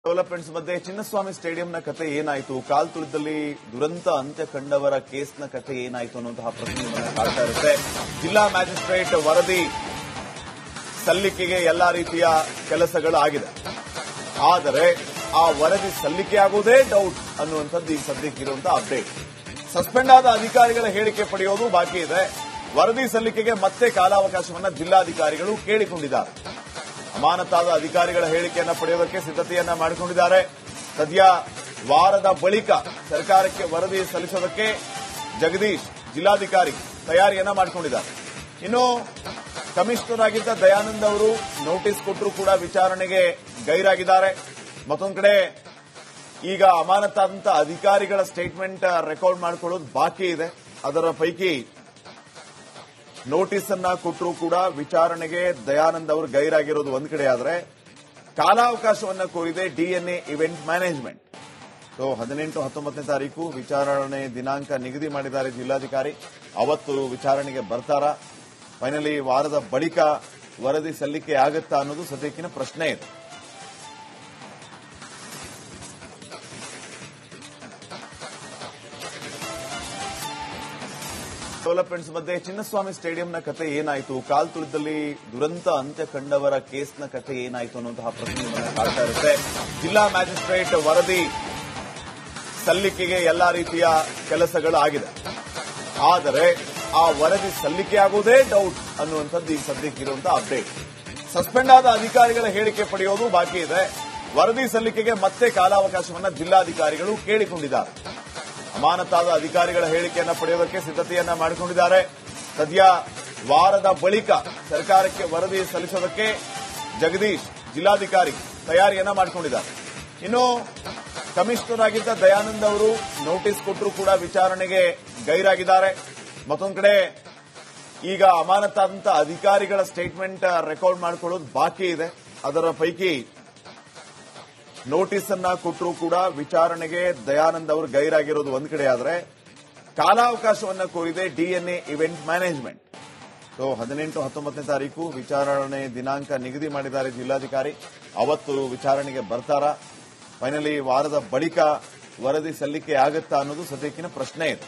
Developments ಮಧ್ಯೆ ಚಿನ್ನಸ್ವಾಮಿ ಸ್ಟೇಡಿಯಂನ ಕತೆ ಏನಾಯಿತು, ಕಾಲ್ ತುಳಿದಲ್ಲಿ ದುರಂತ ಅಂತ್ಯ ಕಂಡವರ ಕೇಸ್ನ ಕತೆ ಏನಾಯಿತು ಅನ್ನುವಂತಹ ಪ್ರಶ್ನೆಗಳನ್ನು ಕಾಡ್ತಾ ಇರುತ್ತೆ. ಜಿಲ್ಲಾ ಮ್ಯಾಜಿಸ್ಟ್ರೇಟ್ ವರದಿ ಸಲ್ಲಿಕೆಗೆ ಎಲ್ಲಾ ರೀತಿಯ ಕೆಲಸಗಳು ಆಗಿದೆ. ಆದರೆ ಆ ವರದಿ ಸಲ್ಲಿಕೆಯಾಗುವುದೇ ಡೌಟ್ ಅನ್ನುವಂಥದ್ದು ಈ ಸದ್ಯಕ್ಕಿರುವಂತಹ ಅಪ್ಡೇಟ್. ಸಸ್ಪೆಂಡ್ ಆದ ಅಧಿಕಾರಿಗಳ ಹೇಳಿಕೆ ಪಡೆಯೋದು ಬಾಕಿ ಇದೆ. ವರದಿ ಸಲ್ಲಿಕೆಗೆ ಮತ್ತೆ ಕಾಲಾವಕಾಶವನ್ನು ಜಿಲ್ಲಾಧಿಕಾರಿಗಳು ಕೇಳಿಕೊಂಡಿದ್ದಾರೆ. ಅಮಾನತಾದ ಅಧಿಕಾರಿಗಳ ಹೇಳಿಕೆಯನ್ನು ಪಡೆಯೋದಕ್ಕೆ ಸಿದ್ಧತೆಯನ್ನ ಮಾಡಿಕೊಂಡಿದ್ದಾರೆ. ಸದ್ಯ ವಾರದ ಬಳಿಕ ಸರ್ಕಾರಕ್ಕೆ ವರದಿ ಸಲ್ಲಿಸೋದಕ್ಕೆ ಜಗದೀಶ್ ಜಿಲ್ಲಾಧಿಕಾರಿ ತಯಾರಿಯನ್ನ ಮಾಡಿಕೊಂಡಿದ್ದಾರೆ. ಇನ್ನು ಕಮಿಷನರ್ ಆಗಿದ್ದ ದಯಾನಂದ್ ಅವರು ನೋಟಿಸ್ ಕೊಟ್ಟರೂ ಕೂಡ ವಿಚಾರಣೆಗೆ ಗೈರಾಗಿದ್ದಾರೆ. ಮತ್ತೊಂದು ಕಡೆ ಈಗ ಅಮಾನತಾದಂತ ಅಧಿಕಾರಿಗಳ ಸ್ಟೇಟ್ಮೆಂಟ್ ರೆಕಾರ್ಡ್ ಮಾಡಿಕೊಳ್ಳೋದು ಬಾಕಿ ಇದೆ. ಅದರ ಪೈಕಿ ನೋಟಿಸ್ ಅನ್ನ ಕೊಟ್ಟರೂ ಕೂಡ ವಿಚಾರಣೆಗೆ ದಯಾನಂದ್ ಅವರು ಗೈರಾಗಿರೋದು ಒಂದ್ ಕಡೆ ಆದರೆ ಕಾಲಾವಕಾಶವನ್ನ ಕೋರಿದೆ ಡಿಎನ್ಎ ಇವೆಂಟ್ ಮ್ಯಾನೇಜ್ಮೆಂಟ್. 18, 19ನೇ ತಾರೀಕು ವಿಚಾರಣೆ ದಿನಾಂಕ ನಿಗದಿ ಮಾಡಿದ್ದಾರೆ ಜಿಲ್ಲಾಧಿಕಾರಿ. ಅವತ್ತು ವಿಚಾರಣೆಗೆ ಬರ್ತಾರ. ಫೈನಲಿ ವಾರದ ಬಳಿಕ ವರದಿ ಸಲ್ಲಿಕೆ ಆಗುತ್ತಾ ಅನ್ನೋದು ಸದ್ಯಕ್ಕಿನ ಪ್ರಶ್ನೆ ಇದೆ. ಡೆವಲಪ್ಮೆಂಟ್ಸ್ ಮಧ್ಯೆ ಚಿನ್ನಸ್ವಾಮಿ ಸ್ಟೇಡಿಯಂನ ಕತೆ ಏನಾಯಿತು, ಕಾಲ್ ತುಳಿದಲ್ಲಿ ದುರಂತ ಅಂತ್ಯ ಕಂಡವರ ಕೇಸ್ನ ಕತೆ ಏನಾಯಿತು ಅನ್ನುವಂತಹ ಪ್ರಶ್ನೆಗಳನ್ನು ಕಾಡ್ತಾ ಇರುತ್ತೆ. ಜಿಲ್ಲಾ ಮ್ಯಾಜಿಸ್ಟ್ರೇಟ್ ವರದಿ ಸಲ್ಲಿಕೆಗೆ ಎಲ್ಲಾ ರೀತಿಯ ಕೆಲಸಗಳು ಆಗಿದೆ. ಆದರೆ ಆ ವರದಿ ಸಲ್ಲಿಕೆಯಾಗುವುದೇ ಡೌಟ್ ಅನ್ನುವಂಥದ್ದು ಈ ಸದ್ಯಕ್ಕಿರುವಂತಹ ಅಪ್ಡೇಟ್. ಸಸ್ಪೆಂಡ್ ಆದ ಅಧಿಕಾರಿಗಳ ಹೇಳಿಕೆ ಪಡೆಯೋದು ಬಾಕಿ ಇದೆ. ವರದಿ ಸಲ್ಲಿಕೆಗೆ ಮತ್ತೆ ಕಾಲಾವಕಾಶವನ್ನು ಜಿಲ್ಲಾಧಿಕಾರಿಗಳು ಕೇಳಿಕೊಂಡಿದ್ದಾರೆ. ಅಮಾನತಾದ ಅಧಿಕಾರಿಗಳ ಹೇಳಿಕೆಯನ್ನು ಪಡೆಯೋದಕ್ಕೆ ಸಿದ್ಧತೆಯನ್ನ ಮಾಡಿಕೊಂಡಿದ್ದಾರೆ. ಸದ್ಯ ವಾರದ ಬಳಿಕ ಸರ್ಕಾರಕ್ಕೆ ವರದಿ ಸಲ್ಲಿಸೋದಕ್ಕೆ ಜಗದೀಶ್ ಜಿಲ್ಲಾಧಿಕಾರಿ ತಯಾರಿಯನ್ನ ಮಾಡಿಕೊಂಡಿದ್ದಾರೆ. ಇನ್ನು ಕಮಿಷನರ್ ಆಗಿದ್ದ ದಯಾನಂದ್ ಅವರು ನೋಟಿಸ್ ಕೊಟ್ಟರೂ ಕೂಡ ವಿಚಾರಣೆಗೆ ಗೈರಾಗಿದ್ದಾರೆ. ಮತ್ತೊಂದು ಕಡೆ ಈಗ ಅಮಾನತಾದಂತ ಅಧಿಕಾರಿಗಳ ಸ್ಟೇಟ್ಮೆಂಟ್ ರೆಕಾರ್ಡ್ ಮಾಡಿಕೊಳ್ಳೋದು ಬಾಕಿ ಇದೆ. ಅದರ ಪೈಕಿ ನೋಟಿಸ್ ಅನ್ನ ಕೊಟ್ಟರೂ ಕೂಡ ವಿಚಾರಣೆಗೆ ದಯಾನಂದ್ ಅವರು ಗೈರಾಗಿರೋದು ಒಂದ್ ಕಡೆ ಆದರೆ ಕಾಲಾವಕಾಶವನ್ನ ಕೋರಿದೆ ಡಿಎನ್ಎ ಇವೆಂಟ್ ಮ್ಯಾನೇಜ್ಮೆಂಟ್. 18, 19ನೇ ತಾರೀಕು ವಿಚಾರಣೆ ದಿನಾಂಕ ನಿಗದಿ ಮಾಡಿದ್ದಾರೆ ಜಿಲ್ಲಾಧಿಕಾರಿ. ಅವತ್ತು ವಿಚಾರಣೆಗೆ ಬರ್ತಾರ. ಫೈನಲಿ ವಾರದ ಬಳಿಕ ವರದಿ ಸಲ್ಲಿಕೆ ಆಗುತ್ತಾ ಅನ್ನೋದು ಸದ್ಯಕ್ಕಿನ ಪ್ರಶ್ನೆ ಇದೆ.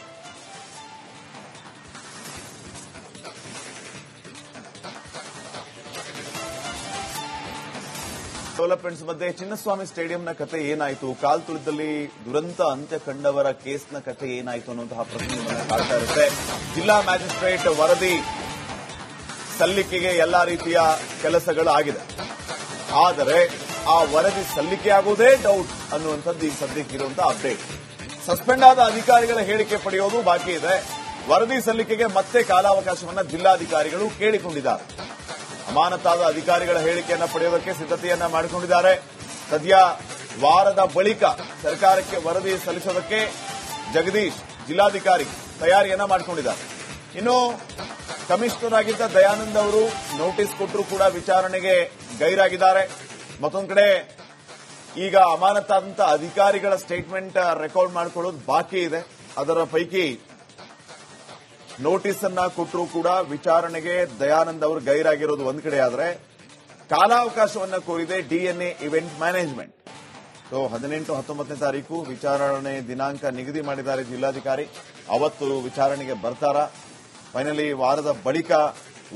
ಡೆವಲಪ್ಮೆಂಟ್ಸ್ ಮಧ್ಯೆ ಚಿನ್ನಸ್ವಾಮಿ ಸ್ಟೇಡಿಯಂನ ಕತೆ ಏನಾಯಿತು, ಕಾಲ್ ತುಳಿದಲ್ಲಿ ದುರಂತ ಅಂತ್ಯ ಕಂಡವರ ಕೇಸ್ನ ಕತೆ ಏನಾಯಿತು ಅನ್ನುವಂತಹ ಪ್ರಶ್ನೆಗಳನ್ನು ಕಾಡ್ತಾ ಇರುತ್ತೆ. ಜಿಲ್ಲಾ ಮ್ಯಾಜಿಸ್ಟ್ರೇಟ್ ವರದಿ ಸಲ್ಲಿಕೆಗೆ ಎಲ್ಲಾ ರೀತಿಯ ಕೆಲಸಗಳು ಆಗಿದೆ. ಆದರೆ ಆ ವರದಿ ಸಲ್ಲಿಕೆಯಾಗುವುದೇ ಡೌಟ್ ಅನ್ನುವಂಥದ್ದು ಈ ಸದ್ಯಕ್ಕಿರುವಂತಹ ಅಪ್ಡೇಟ್. ಸಸ್ಪೆಂಡ್ ಆದ ಅಧಿಕಾರಿಗಳ ಹೇಳಿಕೆ ಪಡೆಯೋದು ಬಾಕಿ ಇದೆ. ವರದಿ ಸಲ್ಲಿಕೆಗೆ ಮತ್ತೆ ಕಾಲಾವಕಾಶವನ್ನು ಜಿಲ್ಲಾಧಿಕಾರಿಗಳು ಕೇಳಿಕೊಂಡಿದ್ದಾರೆ. ಅಮಾನತಾದ ಅಧಿಕಾರಿಗಳ ಹೇಳಿಕೆಯನ್ನು ಪಡೆಯೋದಕ್ಕೆ ಸಿದ್ಧತೆಯನ್ನ ಮಾಡಿಕೊಂಡಿದ್ದಾರೆ. ಸದ್ಯ ವಾರದ ಬಳಿಕ ಸರ್ಕಾರಕ್ಕೆ ವರದಿ ಸಲ್ಲಿಸೋದಕ್ಕೆ ಜಗದೀಶ್ ಜಿಲ್ಲಾಧಿಕಾರಿ ತಯಾರಿಯನ್ನ ಮಾಡಿಕೊಂಡಿದ್ದಾರೆ. ಇನ್ನು ಕಮಿಷನರ್ ಆಗಿದ್ದ ದಯಾನಂದ್ ಅವರು ನೋಟಿಸ್ ಕೊಟ್ಟರೂ ಕೂಡ ವಿಚಾರಣೆಗೆ ಗೈರಾಗಿದ್ದಾರೆ. ಮತ್ತೊಂದು ಕಡೆ ಈಗ ಅಮಾನತಾದಂತ ಅಧಿಕಾರಿಗಳ ಸ್ಟೇಟ್ಮೆಂಟ್ ರೆಕಾರ್ಡ್ ಮಾಡಿಕೊಳ್ಳೋದು ಬಾಕಿ ಇದೆ. ಅದರ ಪೈಕಿ ನೋಟಿಸ್ ಅನ್ನ ಕೊಟ್ಟರೂ ಕೂಡ ವಿಚಾರಣೆಗೆ ದಯಾನಂದ್ ಅವರು ಗೈರಾಗಿರೋದು ಒಂದ್ ಕಡೆ ಆದರೆ ಕಾಲಾವಕಾಶವನ್ನ ಕೋರಿದೆ ಡಿಎನ್ಎ ಇವೆಂಟ್ ಮ್ಯಾನೇಜ್ಮೆಂಟ್. 18, 19ನೇ ತಾರೀಕು ವಿಚಾರಣೆ ದಿನಾಂಕ ನಿಗದಿ ಮಾಡಿದ್ದಾರೆ ಜಿಲ್ಲಾಧಿಕಾರಿ. ಅವತ್ತು ವಿಚಾರಣೆಗೆ ಬರ್ತಾರ. ಫೈನಲಿ ವಾರದ ಬಳಿಕ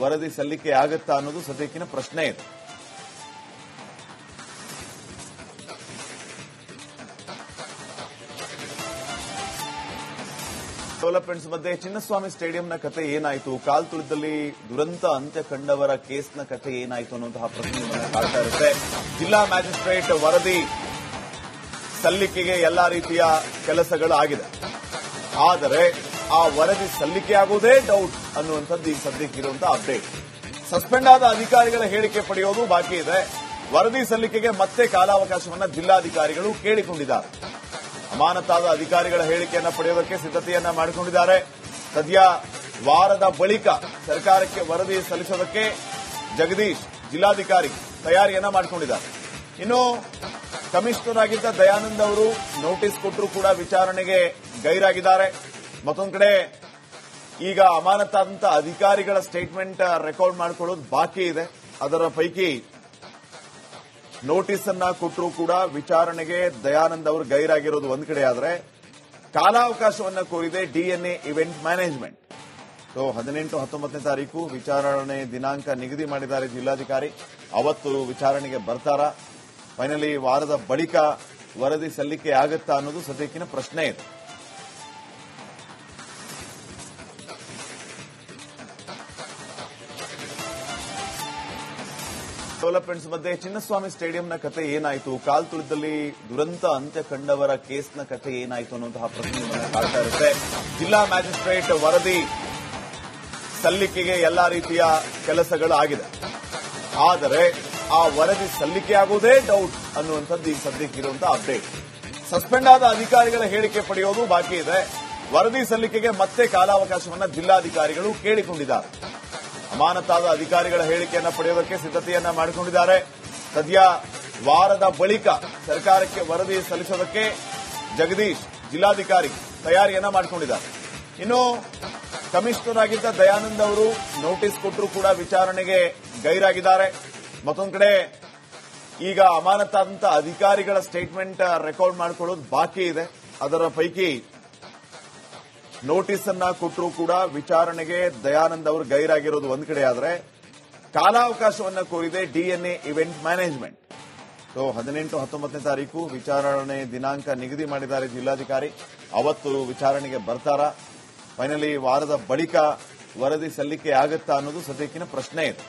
ವರದಿ ಸಲ್ಲಿಕೆ ಆಗುತ್ತಾ ಅನ್ನೋದು ಸದ್ಯಕ್ಕಿನ ಪ್ರಶ್ನೆ ಇದೆ. ಡೆವಲಪ್ಮೆಂಟ್ಸ್ ಮಧ್ಯೆ ಚಿನ್ನಸ್ವಾಮಿ ಸ್ಟೇಡಿಯಂನ ಕತೆ ಏನಾಯಿತು, ಕಾಲ್ ತುಳಿದಲ್ಲಿ ದುರಂತ ಅಂತ್ಯ ಕಂಡವರ ಕೇಸ್ನ ಕತೆ ಏನಾಯಿತು ಅನ್ನುವಂತಹ ಪ್ರಶ್ನೆಗಳನ್ನು ಕಾಡ್ತಾ ಇರುತ್ತೆ. ಜಿಲ್ಲಾ ಮ್ಯಾಜಿಸ್ಟ್ರೇಟ್ ವರದಿ ಸಲ್ಲಿಕೆಗೆ ಎಲ್ಲಾ ರೀತಿಯ ಕೆಲಸಗಳು ಆಗಿದೆ. ಆದರೆ ಆ ವರದಿ ಸಲ್ಲಿಕೆಯಾಗುವುದೇ ಡೌಟ್ ಅನ್ನುವಂಥದ್ದು ಈ ಸದ್ಯಕ್ಕಿರುವಂತಹ ಅಪ್ಡೇಟ್. ಸಸ್ಪೆಂಡ್ ಆದ ಅಧಿಕಾರಿಗಳ ಹೇಳಿಕೆ ಪಡೆಯೋದು ಬಾಕಿ ಇದೆ. ವರದಿ ಸಲ್ಲಿಕೆಗೆ ಮತ್ತೆ ಕಾಲಾವಕಾಶವನ್ನು ಜಿಲ್ಲಾಧಿಕಾರಿಗಳು ಕೇಳಿಕೊಂಡಿದ್ದಾರೆ. ಅಮಾನತಾದ ಅಧಿಕಾರಿಗಳ ಹೇಳಿಕೆಯನ್ನು ಪಡೆಯೋದಕ್ಕೆ ಸಿದ್ಧತೆಯನ್ನ ಮಾಡಿಕೊಂಡಿದ್ದಾರೆ. ಸದ್ಯ ವಾರದ ಬಳಿಕ ಸರ್ಕಾರಕ್ಕೆ ವರದಿ ಸಲ್ಲಿಸೋದಕ್ಕೆ ಜಗದೀಶ್ ಜಿಲ್ಲಾಧಿಕಾರಿ ತಯಾರಿಯನ್ನ ಮಾಡಿಕೊಂಡಿದ್ದಾರೆ. ಇನ್ನು ಕಮಿಷನರ್ ಆಗಿದ್ದ ದಯಾನಂದ್ ಅವರು ನೋಟಿಸ್ ಕೊಟ್ಟರೂ ಕೂಡ ವಿಚಾರಣೆಗೆ ಗೈರಾಗಿದ್ದಾರೆ. ಮತ್ತೊಂದು ಕಡೆ ಈಗ ಅಮಾನತಾದಂತ ಅಧಿಕಾರಿಗಳ ಸ್ಟೇಟ್ಮೆಂಟ್ ರೆಕಾರ್ಡ್ ಮಾಡಿಕೊಳ್ಳೋದು ಬಾಕಿ ಇದೆ. ಅದರ ಪೈಕಿ ನೋಟಿಸ್ ಅನ್ನ ಕೊಟ್ಟರೂ ಕೂಡ ವಿಚಾರಣೆಗೆ ದಯಾನಂದ್ ಅವರು ಗೈರಾಗಿರೋದು ಒಂದ್ ಕಡೆ ಆದ್ರೆ ಕಾಲಾವಕಾಶವನ್ನ ಕೋರಿದೆ ಡಿಎನ್ಎ ಇವೆಂಟ್ ಮ್ಯಾನೇಜ್ಮೆಂಟ್. 18, 19ನೇ ತಾರೀಕು ವಿಚಾರಣೆ ದಿನಾಂಕ ನಿಗದಿ ಮಾಡಿದ್ದಾರೆ ಜಿಲ್ಲಾಧಿಕಾರಿ. ಅವತ್ತು ವಿಚಾರಣೆಗೆ ಬರ್ತಾರ? ಫೈನಲಿ ವಾರದ ಬಳಿಕ ವರದಿ ಸಲ್ಲಿಕೆ ಆಗುತ್ತಾ ಅನ್ನೋದು ಸದ್ಯಕ್ಕಿನ ಪ್ರಶ್ನೆ ಇದೆ. ಡೆವಲಪ್ಮೆಂಟ್ಸ್ ಮಧ್ಯೆ ಚಿನ್ನಸ್ವಾಮಿ ಸ್ಟೇಡಿಯಂನ ಕತೆ ಏನಾಯಿತು, ಕಾಲ್ತುಳಿದಲ್ಲಿ ದುರಂತ ಅಂತ್ಯ ಕಂಡವರ ಕೇಸ್ನ ಕತೆ ಏನಾಯಿತು ಅನ್ನುವಂತಹ ಪ್ರಶ್ನೆ ಕಾಡ್ತಾ ಇರುತ್ತೆ. ಜಿಲ್ಲಾ ಮ್ಯಾಜಿಸ್ಟ್ರೇಟ್ ವರದಿ ಸಲ್ಲಿಕೆಗೆ ಎಲ್ಲಾ ರೀತಿಯ ಕೆಲಸಗಳು ಆಗಿದೆ. ಆದರೆ ಆ ವರದಿ ಸಲ್ಲಿಕೆ ಆಗುವುದೇ ಡೌಟ್ ಅನ್ನುವಂಥದ್ದು ಈಗ ಸದ್ಯಕ್ಕಿರುವಂತಹ ಅಪ್ಡೇಟ್. ಸಸ್ಪೆಂಡ್ ಆದ ಅಧಿಕಾರಿಗಳ ಹೇಳಿಕೆ ಪಡೆಯೋದು ಬಾಕಿ ಇದೆ. ವರದಿ ಸಲ್ಲಿಕೆಗೆ ಮತ್ತೆ ಕಾಲಾವಕಾಶವನ್ನು ಜಿಲ್ಲಾಧಿಕಾರಿಗಳು ಕೇಳಿಕೊಂಡಿದ್ದಾರೆ. ಅಮಾನತಾದ ಅಧಿಕಾರಿಗಳ ಹೇಳಿಕೆಯನ್ನು ಪಡೆಯೋದಕ್ಕೆ ಸಿದ್ಧತೆಯನ್ನ ಮಾಡಿಕೊಂಡಿದ್ದಾರೆ. ಸದ್ಯ ವಾರದ ಬಳಿಕ ಸರ್ಕಾರಕ್ಕೆ ವರದಿ ಸಲ್ಲಿಸೋದಕ್ಕೆ ಜಗದೀಶ್ ಜಿಲ್ಲಾಧಿಕಾರಿ ತಯಾರಿಯನ್ನ ಮಾಡಿಕೊಂಡಿದ್ದಾರೆ. ಇನ್ನು ಕಮಿಷನರ್ ಆಗಿದ್ದ ದಯಾನಂದ್ ಅವರು ನೋಟಿಸ್ ಕೊಟ್ಟರೂ ಕೂಡ ವಿಚಾರಣೆಗೆ ಗೈರಾಗಿದ್ದಾರೆ. ಮತ್ತೊಂದು ಕಡೆ ಈಗ ಅಮಾನತಾದಂತ ಅಧಿಕಾರಿಗಳ ಸ್ಟೇಟ್ಮೆಂಟ್ ರೆಕಾರ್ಡ್ ಮಾಡಿಕೊಳ್ಳೋದು ಬಾಕಿ ಇದೆ. ಅದರ ಪೈಕಿ ನೋಟಿಸ್ ಅನ್ನ ಕೊಟ್ಟರೂ ಕೂಡ ವಿಚಾರಣೆಗೆ ದಯಾನಂದ್ ಅವರು ಗೈರಾಗಿರೋದು ಒಂದ್ ಕಡೆ ಆದ್ರೆ ಕಾಲಾವಕಾಶವನ್ನ ಕೋರಿದೆ ಡಿಎನ್ಎ ಇವೆಂಟ್ ಮ್ಯಾನೇಜ್ಮೆಂಟ್. 18, 19ನೇ ತಾರೀಕು ವಿಚಾರಣೆ ದಿನಾಂಕ ನಿಗದಿ ಮಾಡಿದ್ದಾರೆ ಜಿಲ್ಲಾಧಿಕಾರಿ. ಅವತ್ತು ವಿಚಾರಣೆಗೆ ಬರ್ತಾರ? ಫೈನಲಿ ವಾರದ ಬಳಿಕ ವರದಿ ಸಲ್ಲಿಕೆ ಆಗುತ್ತಾ ಅನ್ನೋದು ಸದ್ಯಕ್ಕಿನ ಪ್ರಶ್ನೆ ಇದೆ.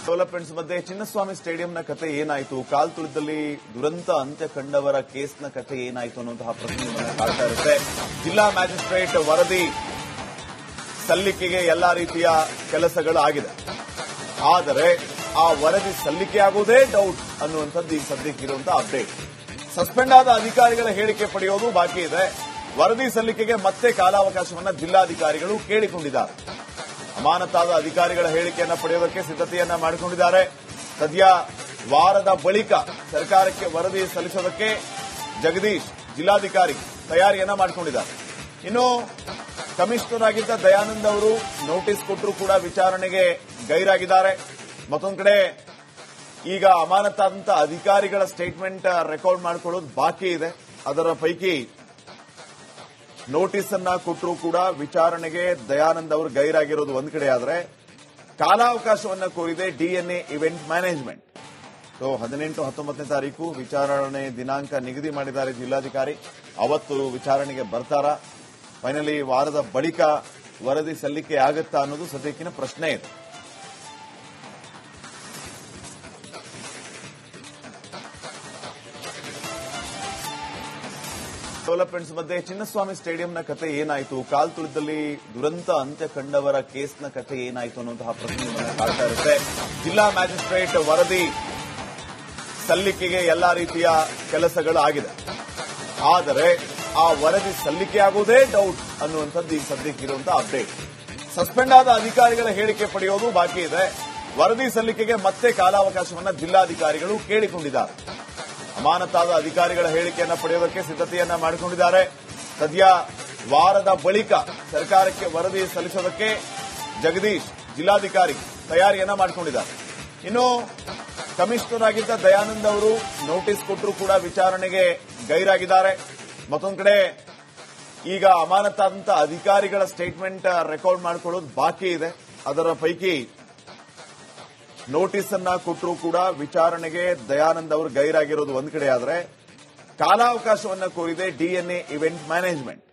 ಡೆವಲಪ್ಮೆಂಟ್ಸ್ ಮಧ್ಯೆ ಚಿನ್ನಸ್ವಾಮಿ ಸ್ಟೇಡಿಯಂನ ಕತೆ ಏನಾಯಿತು, ಕಾಲ್ತುಳಿದಲ್ಲಿ ದುರಂತ ಅಂತ್ಯ ಕಂಡವರ ಕೇಸ್ನ ಕತೆ ಏನಾಯಿತು ಅನ್ನುವಂತಹ ಪ್ರಶ್ನೆ ಕಾಡ್ತಾ ಇರುತ್ತೆ. ಜಿಲ್ಲಾ ಮ್ಯಾಜಿಸ್ಟ್ರೇಟ್ ವರದಿ ಸಲ್ಲಿಕೆಗೆ ಎಲ್ಲಾ ರೀತಿಯ ಕೆಲಸಗಳು ಆಗಿದೆ. ಆದರೆ ಆ ವರದಿ ಸಲ್ಲಿಕೆ ಆಗುವುದೇ ಡೌಟ್ ಅನ್ನುವಂಥದ್ದು ಈಗ ಸದ್ಯಕ್ಕಿರುವಂತಹ ಅಪ್ಡೇಟ್. ಸಸ್ಪೆಂಡ್ ಆದ ಅಧಿಕಾರಿಗಳ ಹೇಳಿಕೆ ಪಡೆಯೋದು ಬಾಕಿ ಇದೆ. ವರದಿ ಸಲ್ಲಿಕೆಗೆ ಮತ್ತೆ ಕಾಲಾವಕಾಶವನ್ನು ಜಿಲ್ಲಾಧಿಕಾರಿಗಳು ಕೇಳಿಕೊಂಡಿದ್ದಾರೆ. ಅಮಾನತಾದ ಅಧಿಕಾರಿಗಳ ಹೇಳಿಕೆಯನ್ನು ಪಡೆಯೋದಕ್ಕೆ ಸಿದ್ಧತೆಯನ್ನ ಮಾಡಿಕೊಂಡಿದ್ದಾರೆ. ಸದ್ಯ ವಾರದ ಬಳಿಕ ಸರ್ಕಾರಕ್ಕೆ ವರದಿ ಸಲ್ಲಿಸೋದಕ್ಕೆ ಜಗದೀಶ್ ಜಿಲ್ಲಾಧಿಕಾರಿ ತಯಾರಿಯನ್ನ ಮಾಡಿಕೊಂಡಿದ್ದಾರೆ. ಇನ್ನು ಕಮಿಷನರ್ ಆಗಿದ್ದ ದಯಾನಂದ್ ಅವರು ನೋಟಿಸ್ ಕೊಟ್ಟರೂ ಕೂಡ ವಿಚಾರಣೆಗೆ ಗೈರಾಗಿದ್ದಾರೆ. ಮತ್ತೊಂದು ಕಡೆ ಈಗ ಅಮಾನತಾದಂತ ಅಧಿಕಾರಿಗಳ ಸ್ಟೇಟ್ಮೆಂಟ್ ರೆಕಾರ್ಡ್ ಮಾಡಿಕೊಳ್ಳೋದು ಬಾಕಿ ಇದೆ. ಅದರ ಪೈಕಿ ನೋಟಿಸ್ ಅನ್ನ ಕೊಟ್ಟರೂ ಕೂಡ ವಿಚಾರಣೆಗೆ ದಯಾನಂದ್ ಅವರು ಗೈರಾಗಿರೋದು ಒಂದ್ ಕಡೆ ಆದ್ರೆ ಕಾಲಾವಕಾಶವನ್ನ ಕೋರಿದೆ ಡಿಎನ್ಎ ಇವೆಂಟ್ ಮ್ಯಾನೇಜ್ಮೆಂಟ್. 18, 19ನೇ ತಾರೀಕು ವಿಚಾರಣೆ ದಿನಾಂಕ ನಿಗದಿ ಮಾಡಿದ್ದಾರೆ ಜಿಲ್ಲಾಧಿಕಾರಿ. ಅವತ್ತು ವಿಚಾರಣೆಗೆ ಬರ್ತಾರ? ಫೈನಲಿ ವಾರದ ಬಳಿಕ ವರದಿ ಸಲ್ಲಿಕೆ ಆಗುತ್ತಾ ಅನ್ನೋದು ಸದ್ಯಕ್ಕಿನ ಪ್ರಶ್ನೆ ಇದೆ. ಡೆವಲಪ್ಮೆಂಟ್ಸ್ ಮಧ್ಯೆ ಚಿನ್ನಸ್ವಾಮಿ ಸ್ಟೇಡಿಯಂನ ಕತೆ ಏನಾಯಿತು, ಕಾಲ್ತುಳಿದಲ್ಲಿ ದುರಂತ ಅಂತ್ಯ ಕಂಡವರ ಕೇಸ್ನ ಕತೆ ಏನಾಯಿತು ಅನ್ನುವಂತಹ ಪ್ರಶ್ನೆ ಕಾಡ್ತಾ ಇರುತ್ತೆ. ಜಿಲ್ಲಾ ಮ್ಯಾಜಿಸ್ಟ್ರೇಟ್ ವರದಿ ಸಲ್ಲಿಕೆಗೆ ಎಲ್ಲಾ ರೀತಿಯ ಕೆಲಸಗಳು ಆಗಿದೆ. ಆದರೆ ಆ ವರದಿ ಸಲ್ಲಿಕೆ ಆಗುವುದೇ ಡೌಟ್ ಅನ್ನುವಂಥದ್ದು ಈಗ ಸದ್ಯಕ್ಕಿರುವಂತಹ ಅಪ್ಡೇಟ್. ಸಸ್ಪೆಂಡ್ ಆದ ಅಧಿಕಾರಿಗಳ ಹೇಳಿಕೆ ಪಡೆಯೋದು ಬಾಕಿ ಇದೆ. ವರದಿ ಸಲ್ಲಿಕೆಗೆ ಮತ್ತೆ ಕಾಲಾವಕಾಶವನ್ನು ಜಿಲ್ಲಾಧಿಕಾರಿಗಳು ಕೇಳಿಕೊಂಡಿದ್ದಾರೆ. ಅಮಾನತಾದ ಅಧಿಕಾರಿಗಳ ಹೇಳಿಕೆಯನ್ನು ಪಡೆಯೋದಕ್ಕೆ ಸಿದ್ಧತೆಯನ್ನ ಮಾಡಿಕೊಂಡಿದ್ದಾರೆ. ಸದ್ಯ ವಾರದ ಬಳಿಕ ಸರ್ಕಾರಕ್ಕೆ ವರದಿ ಸಲ್ಲಿಸೋದಕ್ಕೆ ಜಗದೀಶ್ ಜಿಲ್ಲಾಧಿಕಾರಿ ತಯಾರಿಯನ್ನ ಮಾಡಿಕೊಂಡಿದ್ದಾರೆ. ಇನ್ನು ಕಮಿಷನರ್ ಆಗಿದ್ದ ದಯಾನಂದ್ ಅವರು ನೋಟಿಸ್ ಕೊಟ್ಟರೂ ಕೂಡ ವಿಚಾರಣೆಗೆ ಗೈರಾಗಿದ್ದಾರೆ. ಮತ್ತೊಂದು ಕಡೆ ಈಗ ಅಮಾನತಾದಂತ ಅಧಿಕಾರಿಗಳ ಸ್ಟೇಟ್ಮೆಂಟ್ ರೆಕಾರ್ಡ್ ಮಾಡಿಕೊಳ್ಳೋದು ಬಾಕಿ ಇದೆ. ಅದರ ಪೈಕಿ ನೋಟಿಸ್ ಅನ್ನ ಕೊಟ್ಟರೂ ಕೂಡ ವಿಚಾರಣೆಗೆ ದಯಾನಂದ್ ಅವರು ಗೈರಾಗಿರೋದು ಒಂದ್ ಕಡೆ ಆದ್ರೆ ಕಾಲಾವಕಾಶವನ್ನ ಕೋರಿದೆ ಡಿಎನ್ಎ ಇವೆಂಟ್ ಮ್ಯಾನೇಜ್ಮೆಂಟ್.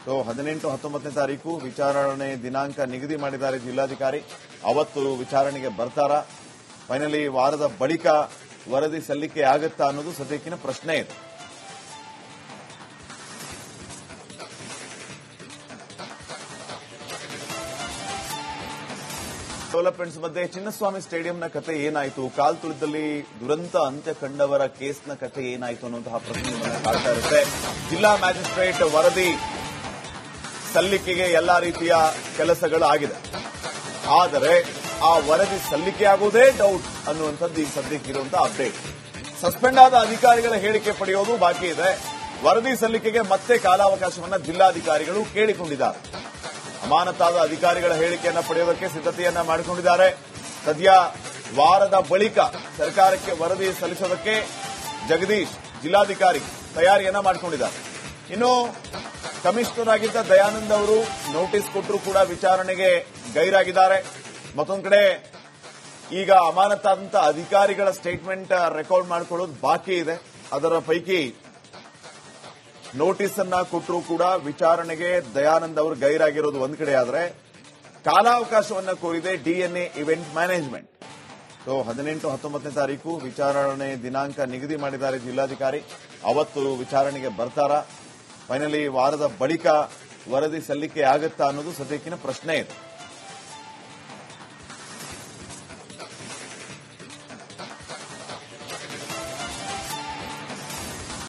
18, 19ನೇ ತಾರೀಕು ವಿಚಾರಣೆ ದಿನಾಂಕ ನಿಗದಿ ಮಾಡಿದ್ದಾರೆ ಜಿಲ್ಲಾಧಿಕಾರಿ. ಅವತ್ತು ವಿಚಾರಣೆಗೆ ಬರ್ತಾರ? ಫೈನಲಿ ವಾರದ ಬಳಿಕ ವರದಿ ಸಲ್ಲಿಕೆ ಆಗುತ್ತಾ ಅನ್ನೋದು ಸದ್ಯಕ್ಕಿನ ಪ್ರಶ್ನೆ ಇದೆ. ಡೆವಲಪ್ಮೆಂಟ್ಸ್ ಮಧ್ಯೆ ಚಿನ್ನಸ್ವಾಮಿ ಸ್ಟೇಡಿಯಂನ ಕತೆ ಏನಾಯಿತು, ಕಾಲ್ತುಳಿದಲ್ಲಿ ದುರಂತ ಅಂತ್ಯ ಕಂಡವರ ಕೇಸ್ನ ಕತೆ ಏನಾಯಿತು ಅನ್ನುವಂತಹ ಪ್ರಶ್ನೆ ಕಾಡ್ತಾ ಇರುತ್ತೆ. ಜಿಲ್ಲಾ ಮ್ಯಾಜಿಸ್ಟ್ರೇಟ್ ವರದಿ ಸಲ್ಲಿಕೆಗೆ ಎಲ್ಲಾ ರೀತಿಯ ಕೆಲಸಗಳು ಆಗಿದೆ. ಆದರೆ ಆ ವರದಿ ಸಲ್ಲಿಕೆ ಆಗುವುದೇ ಡೌಟ್ ಅನ್ನುವಂಥದ್ದು ಈಗ ಸದ್ಯಕ್ಕಿರುವಂತಹ ಅಪ್ಡೇಟ್. ಸಸ್ಪೆಂಡ್ ಆದ ಅಧಿಕಾರಿಗಳ ಹೇಳಿಕೆ ಪಡೆಯೋದು ಬಾಕಿ ಇದೆ. ವರದಿ ಸಲ್ಲಿಕೆಗೆ ಮತ್ತೆ ಕಾಲಾವಕಾಶವನ್ನು ಜಿಲ್ಲಾಧಿಕಾರಿಗಳು ಕೇಳಿಕೊಂಡಿದ್ದಾರೆ. ಅಮಾನತಾದ ಅಧಿಕಾರಿಗಳ ಹೇಳಿಕೆಯನ್ನ ಪಡೆಯೋದಕ್ಕೆ ಸಿದ್ಧತೆಯನ್ನ ಮಾಡಿಕೊಂಡಿದ್ದಾರೆ. ಸದ್ಯ ವಾರದ ಬಳಿಕ ಸರ್ಕಾರಕ್ಕೆ ವರದಿ ಸಲ್ಲಿಸೋದಕ್ಕೆ ಜಗದೀಶ್ ಜಿಲ್ಲಾಧಿಕಾರಿ ತಯಾರಿಯನ್ನ ಮಾಡಿಕೊಂಡಿದ್ದಾರೆ. ಇನ್ನು ಕಮಿಷನರ್ ಆಗಿದ್ದ ದಯಾನಂದ್ ಅವರು ನೋಟಿಸ್ ಕೊಟ್ಟರೂ ಕೂಡ ವಿಚಾರಣೆಗೆ ಗೈರಾಗಿದ್ದಾರೆ. ಮತ್ತೊಂದು ಕಡೆ ಈಗ ಅಮಾನತಾದಂತ ಅಧಿಕಾರಿಗಳ ಸ್ಟೇಟ್ಮೆಂಟ್ ರೆಕಾರ್ಡ್ ಮಾಡಿಕೊಳ್ಳೋದು ಬಾಕಿ ಇದೆ. ಅದರ ಪೈಕಿ ನೋಟಿಸ್ ಅನ್ನ ಕೊಟ್ಟರೂ ಕೂಡ ವಿಚಾರಣೆಗೆ ದಯಾನಂದ್ ಅವರು ಗೈರಾಗಿರೋದು ಒಂದ್ ಕಡೆ ಆದ್ರೆ ಕಾಲಾವಕಾಶವನ್ನ ಕೋರಿದೆ ಡಿಎನ್ಎ ಇವೆಂಟ್ ಮ್ಯಾನೇಜ್ಮೆಂಟ್. 18, 19ನೇ ತಾರೀಕು ವಿಚಾರಣೆ ದಿನಾಂಕ ನಿಗದಿ ಮಾಡಿದ್ದಾರೆ ಜಿಲ್ಲಾಧಿಕಾರಿ. ಅವತ್ತು ವಿಚಾರಣೆಗೆ ಬರ್ತಾರಾ? ಫೈನಲಿ ವಾರದ ಬಳಿಕ ವರದಿ ಸಲ್ಲಿಕೆ ಆಗುತ್ತಾ ಅನ್ನೋದು ಸದ್ಯಕ್ಕಿನ ಪ್ರಶ್ನೆ ಇದೆ.